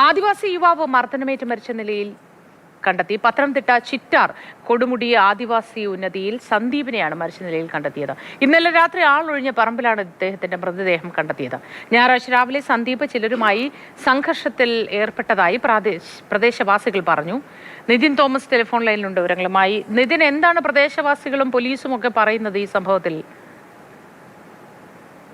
ആദിവാസി യുവാവ് മർദ്ദനമേറ്റ് മരിച്ച നിലയിൽ കണ്ടെത്തി. പത്തനംതിട്ട ചിറ്റാർ കൊടുമുടി ആദിവാസി ഉന്നതിയിൽ സന്ദീപിനെയാണ് മരിച്ച നിലയിൽ കണ്ടെത്തിയത്. ഇന്നലെ രാത്രി ആളൊഴിഞ്ഞ പറമ്പിലാണ് ഇദ്ദേഹത്തിന്റെ മൃതദേഹം കണ്ടെത്തിയത്. ഞായറാഴ്ച രാവിലെ സന്ദീപ് ചിലരുമായി സംഘർഷത്തിൽ ഏർപ്പെട്ടതായി പ്രദേശവാസികൾ പറഞ്ഞു. നിതിൻ തോമസ് ടെലിഫോൺ ലൈനിലുണ്ട് വിവരങ്ങളുമായി. നിതിൻ, എന്താണ് പ്രദേശവാസികളും പോലീസും ഒക്കെ പറയുന്നത് ഈ സംഭവത്തിൽ?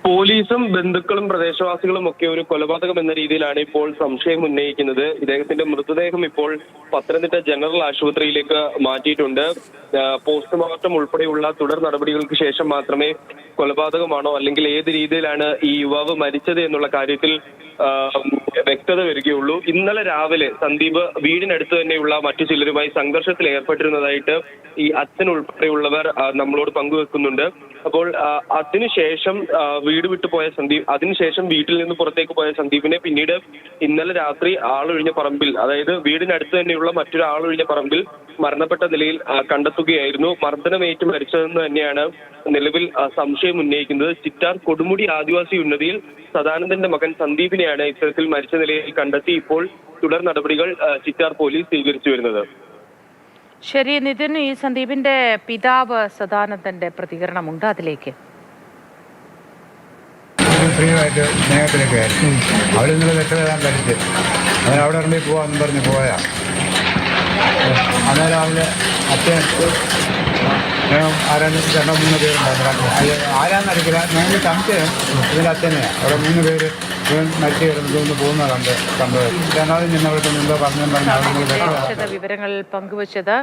പോലീസും ബന്ധുക്കളും പ്രദേശവാസികളും ഒക്കെ ഒരു കൊലപാതകം എന്ന രീതിയിലാണ് ഇപ്പോൾ സംശയം ഉന്നയിക്കുന്നത്. ഇദ്ദേഹത്തിന്റെ മൃതദേഹം ഇപ്പോൾ പത്തനംതിട്ട ജനറൽ ആശുപത്രിയിലേക്ക് മാറ്റിയിട്ടുണ്ട്. പോസ്റ്റ്മോർട്ടം ഉൾപ്പെടെയുള്ള തുടർ നടപടികൾക്ക് ശേഷം മാത്രമേ കൊലപാതകമാണോ അല്ലെങ്കിൽ ഏത് രീതിയിലാണ് ഈ യുവാവ് മരിച്ചത് എന്നുള്ള കാര്യത്തിൽ വ്യക്തത വരികയുള്ളൂ. ഇന്നലെ രാവിലെ സന്ദീപ് വീടിനടുത്ത് തന്നെയുള്ള മറ്റു ചിലരുമായി സംഘർഷത്തിൽ ഏർപ്പെട്ടിരുന്നതായിട്ട് ഈ അച്ഛൻ ഉൾപ്പെടെയുള്ളവർ നമ്മളോട് പങ്കുവെക്കുന്നുണ്ട്. അപ്പോൾ അതിനുശേഷം വീട് വിട്ടു പോയ സന്ദീപ്, അതിനുശേഷം വീട്ടിൽ നിന്ന് പുറത്തേക്ക് പോയ സന്ദീപിനെ പിന്നീട് ഇന്നലെ രാത്രി ആളൊഴിഞ്ഞ പറമ്പിൽ, അതായത് വീടിനടുത്ത് തന്നെയുള്ള മറ്റൊരു ആളൊഴിഞ്ഞ പറമ്പിൽ മരണപ്പെട്ട നിലയിൽ കണ്ടെത്തുകയായിരുന്നു. മർദ്ദനമേറ്റ് മരിച്ചതെന്ന് തന്നെയാണ് നിലവിൽ സംശയം ഉന്നയിക്കുന്നത്. ചിറ്റാർ കൊടുമുടി ആദിവാസി ഉന്നതിയിൽ സദാനന്ദന്റെ മകൻ സന്ദീപിനെയാണ് ഇത്തരത്തിൽ മരിച്ച നിലയിൽ കണ്ടെത്തി ഇപ്പോൾ തുടർ നടപടികൾ ചിറ്റാർ പോലീസ് സ്വീകരിച്ചു വരുന്നത്. ശരി നിതിൻ, ഈ സന്ദീപിന്റെ പിതാവ് സദാനന്ദന്റെ പ്രതികരണമുണ്ട്, അതിലേക്ക്. ഫ്രീയായിട്ട് സ്നേഹത്തിലൊക്കെ അവിടെ ഇന്നലെ രക്ഷപ്പെടാൻ കഴിച്ച് അങ്ങനെ അവിടെ ഇറങ്ങി പോവാന്ന് പറഞ്ഞ് പോയാ. അന്നേരം രാവിലെ അച്ഛൻ ആരാന്ന് 2-3 പേരുണ്ടായിരുന്നു. ആരാന്നറിയില്ല, ഞങ്ങൾക്ക് സംശയം ഇതിൻ്റെ അച്ഛനെയാണ്. അവിടെ 3 പേര് ഇവൻ മരിച്ചു കിടന്നു പോകുന്ന കണ്ടത്. രണ്ടാമതും ചെന്നവർക്ക് മുമ്പ് പറഞ്ഞു വിവരങ്ങൾ പങ്കുവച്ചത്